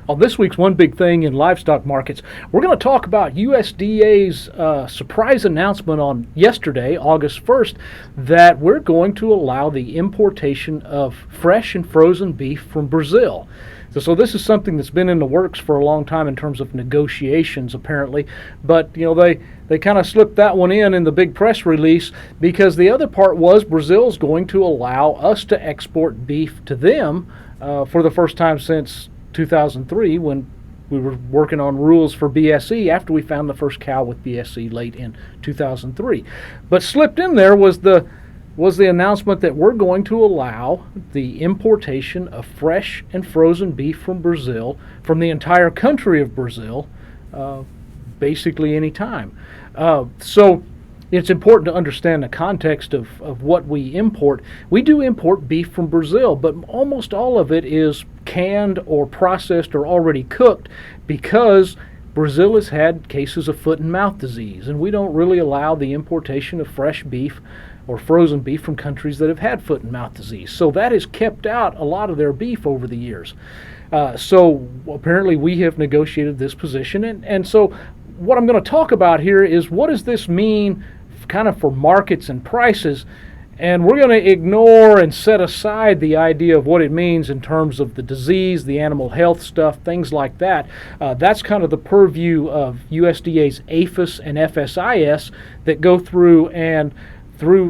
On this week's One Big Thing in Livestock Markets, we're going to talk about USDA's surprise announcement on yesterday, August 1st, that we're going to allow the importation of fresh and frozen beef from Brazil. So this is something that's been in the works for a long time in terms of negotiations, apparently. But they kind of slipped that one in the big press release, because the other part was Brazil's going to allow us to export beef to them for the first time since 2003, when we were working on rules for BSE after we found the first cow with BSE late in 2003. But slipped in there was the announcement that we're going to allow the importation of fresh and frozen beef from Brazil, from the entire country of Brazil, basically any time. So it's important to understand the context of what we import. We do import beef from Brazil, but almost all of it is canned or processed or already cooked, because Brazil has had cases of foot and mouth disease, and we don't really allow the importation of fresh beef or frozen beef from countries that have had foot and mouth disease. So that has kept out a lot of their beef over the years. So apparently we have negotiated this position, and so what I'm going to talk about here is, what does this mean kind of for markets and prices? And we're going to ignore and set aside the idea of what it means in terms of the disease, the animal health stuff, things like that. That's kind of the purview of USDA's APHIS and FSIS that go through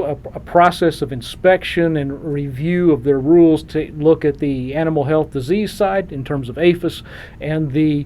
a process of inspection and review of their rules to look at the animal health disease side in terms of APHIS, and the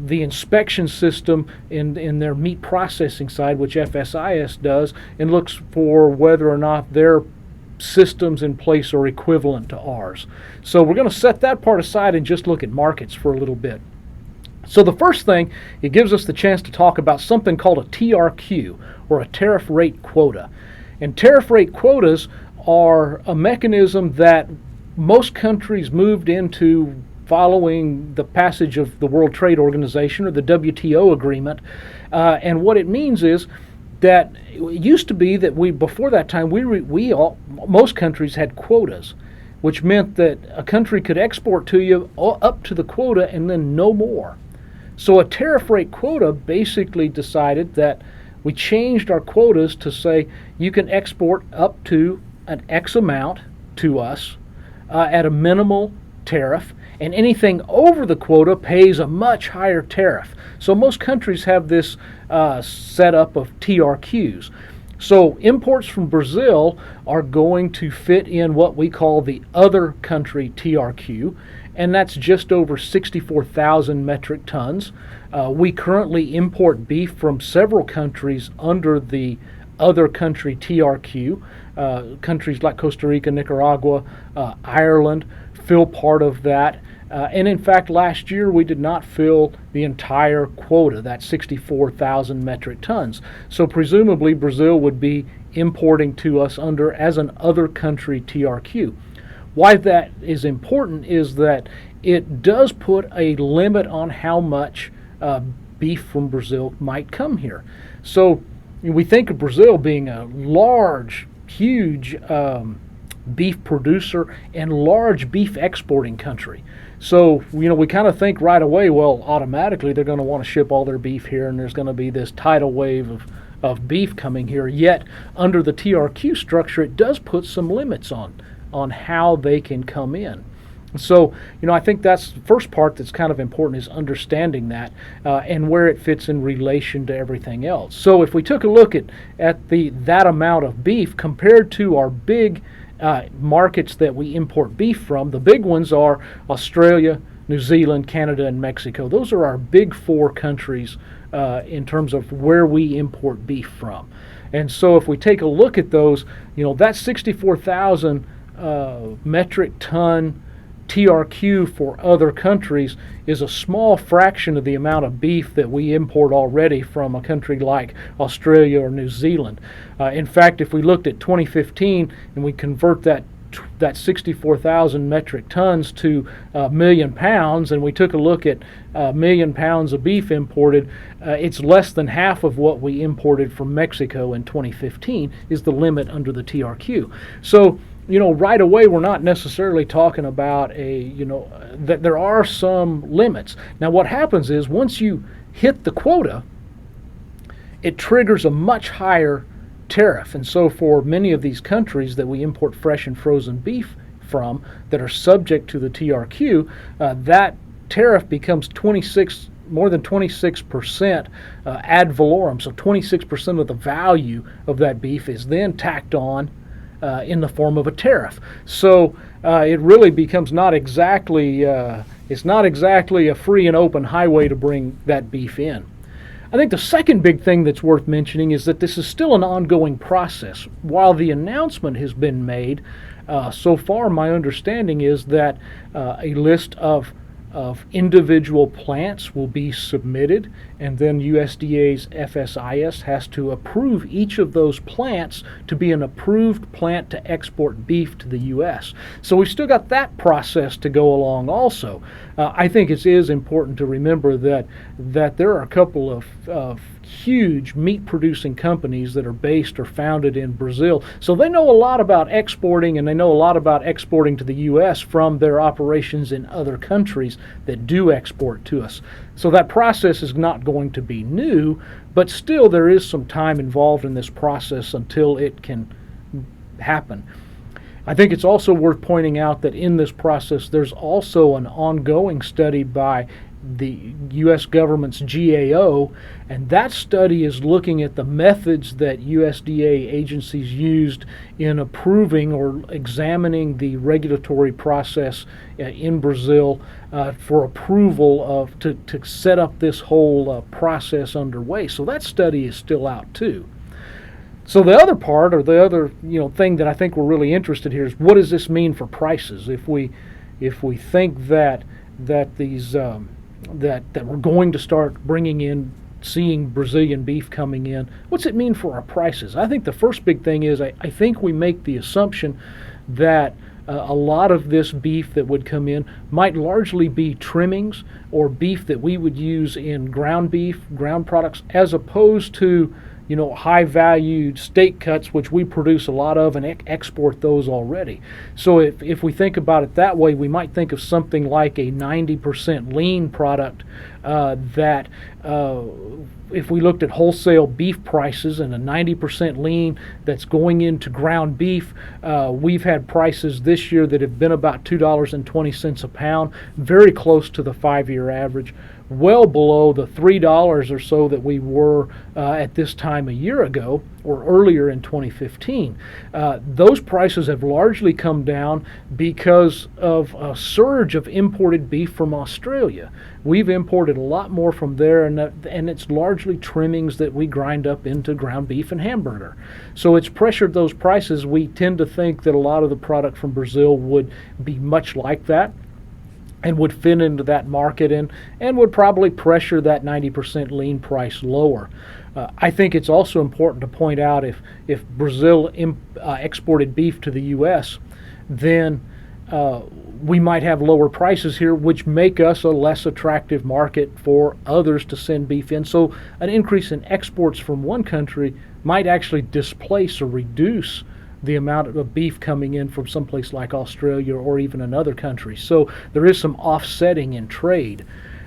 inspection system in their meat processing side, which FSIS does, and looks for whether or not their systems in place are equivalent to ours. So we're going to set that part aside and just look at markets for a little bit. So the first thing, it gives us the chance to talk about something called a TRQ, or a tariff rate quota. And tariff rate quotas are a mechanism that most countries moved into following the passage of the World Trade Organization, or the WTO agreement. And what it means is that it used to be that before that time, most countries had quotas, which meant that a country could export to you up to the quota and then no more. So a tariff rate quota basically decided that we changed our quotas to say you can export up to an X amount to us at a minimal tariff, and anything over the quota pays a much higher tariff. So most countries have this setup of TRQs. So imports from Brazil are going to fit in what we call the other country TRQ, and that's just over 64,000 metric tons. We currently import beef from several countries under the other country TRQ. Countries like Costa Rica, Nicaragua, Ireland fill part of that. And in fact, last year we did not fill the entire quota, that 64,000 metric tons. So presumably Brazil would be importing to us as an other country TRQ. Why that is important is that it does put a limit on how much beef from Brazil might come here. So we think of Brazil being a large, huge beef producer and large beef exporting country. So, we kind of think right away, well, automatically they're going to want to ship all their beef here, and there's going to be this tidal wave of beef coming here. Yet, under the TRQ structure, it does put some limits on how they can come in. So, I think that's the first part that's kind of important, is understanding that and where it fits in relation to everything else. So if we took a look at that amount of beef compared to our big markets that we import beef from, the big ones are Australia, New Zealand, Canada, and Mexico. Those are our big four countries in terms of where we import beef from. And so if we take a look at those, that 64,000 metric ton TRQ for other countries is a small fraction of the amount of beef that we import already from a country like Australia or New Zealand. In fact, if we looked at 2015 and we convert that 64,000 metric tons to a million pounds, and we took a look at a million pounds of beef imported, it's less than half of what we imported from Mexico in 2015 is the limit under the TRQ. So right away we're not necessarily talking about that there are some limits. Now what happens is once you hit the quota, it triggers a much higher tariff. And so for many of these countries that we import fresh and frozen beef from that are subject to the TRQ, that tariff becomes more than 26% ad valorem. So 26% of the value of that beef is then tacked on in the form of a tariff. So it really becomes not exactly a free and open highway to bring that beef in. I think the second big thing that's worth mentioning is that this is still an ongoing process. While the announcement has been made, so far my understanding is that a list of individual plants will be submitted, and then USDA's FSIS has to approve each of those plants to be an approved plant to export beef to the U.S. So we've still got that process to go along also. I think it is important to remember that there are a couple of huge meat producing companies that are based or founded in Brazil. So they know a lot about exporting, and they know a lot about exporting to the U.S. from their operations in other countries that do export to us. So that process is not going to be new, but still there is some time involved in this process until it can happen. I think it's also worth pointing out that in this process there's also an ongoing study by the U.S. government's GAO, and that study is looking at the methods that USDA agencies used in approving or examining the regulatory process in Brazil for approval to set up this whole process underway. So that study is still out too. So the other part, or the other thing that I think we're really interested here is, what does this mean for prices? If we think that we're going to start seeing Brazilian beef coming in, what's it mean for our prices? I think the first big thing is I think we make the assumption that a lot of this beef that would come in might largely be trimmings or beef that we would use in ground beef, ground products, as opposed to high-valued steak cuts, which we produce a lot of and export those already. So if we think about it that way, we might think of something like a 90% lean product that if we looked at wholesale beef prices and a 90% lean that's going into ground beef, we've had prices this year that have been about $2.20 a pound, very close to the 5-year average, well below the $3 or so that we were at this time a year ago or earlier in 2015. Those prices have largely come down because of a surge of imported beef from Australia. We've imported a lot more from there, and it's largely trimmings that we grind up into ground beef and hamburger. So it's pressured those prices. We tend to think that a lot of the product from Brazil would be much like that and would fit into that market and would probably pressure that 90% lean price lower. I think it's also important to point out if Brazil exported beef to the U.S., then we might have lower prices here, which make us a less attractive market for others to send beef in. So an increase in exports from one country might actually displace or reduce the amount of beef coming in from someplace like Australia or even another country. So there is some offsetting in trade.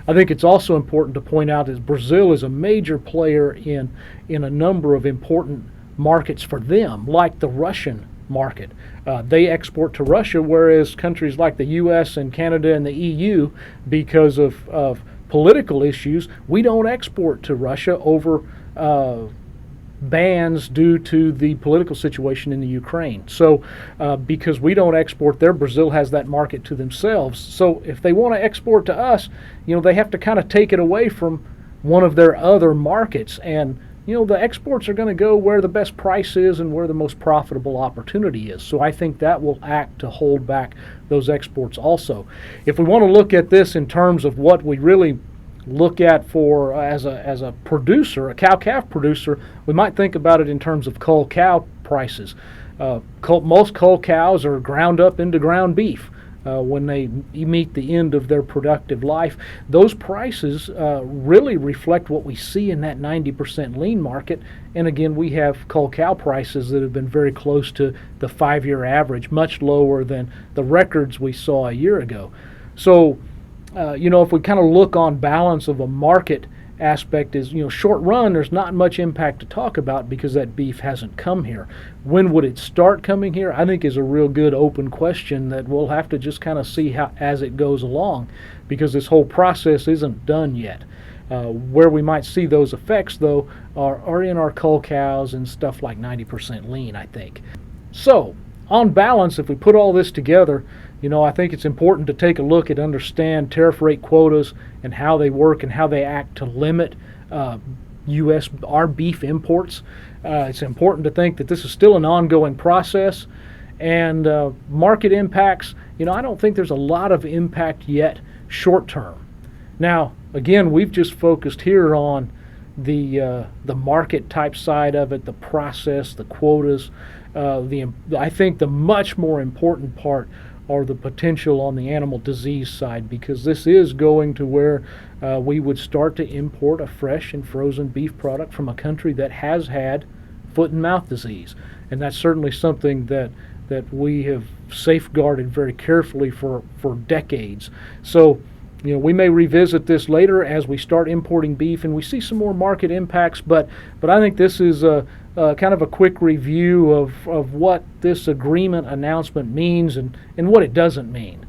I think it's also important to point out that Brazil is a major player in a number of important markets for them, like the Russian market. They export to Russia, whereas countries like the U.S. and Canada and the EU, because of political issues, we don't export to Russia over bans due to the political situation in the Ukraine. So because we don't export there, Brazil has that market to themselves. So if they want to export to us, they have to kind of take it away from one of their other markets. And the exports are going to go where the best price is and where the most profitable opportunity is. So I think that will act to hold back those exports also. If we want to look at this in terms of what we really look at for as a producer, a cow-calf producer, we might think about it in terms of cull cow prices. Most cull cows are ground up into ground beef. when they meet the end of their productive life. Those prices really reflect what we see in that 90% lean market. And again, we have cull-cow prices that have been very close to the 5-year average, much lower than the records we saw a year ago. So, if we kind of look on balance of a market aspect is, short run, there's not much impact to talk about because that beef hasn't come here. When would it start coming here? I think is a real good open question that we'll have to just kind of see how as it goes along, because this whole process isn't done yet. Where we might see those effects, though, are in our cull cows and stuff like 90% lean, I think. So, on balance, if we put all this together, I think it's important to take a look and understand tariff rate quotas and how they work and how they act to limit our beef imports. It's important to think that this is still an ongoing process. And market impacts, I don't think there's a lot of impact yet short term. Now, again, we've just focused here on the market type side of it, the process, the quotas. I think the much more important part are the potential on the animal disease side, because this is going to where we would start to import a fresh and frozen beef product from a country that has had foot and mouth disease. And that's certainly something that we have safeguarded very carefully for decades. So, we may revisit this later as we start importing beef and we see some more market impacts, but I think this is kind of a quick review of what this agreement announcement means and what it doesn't mean.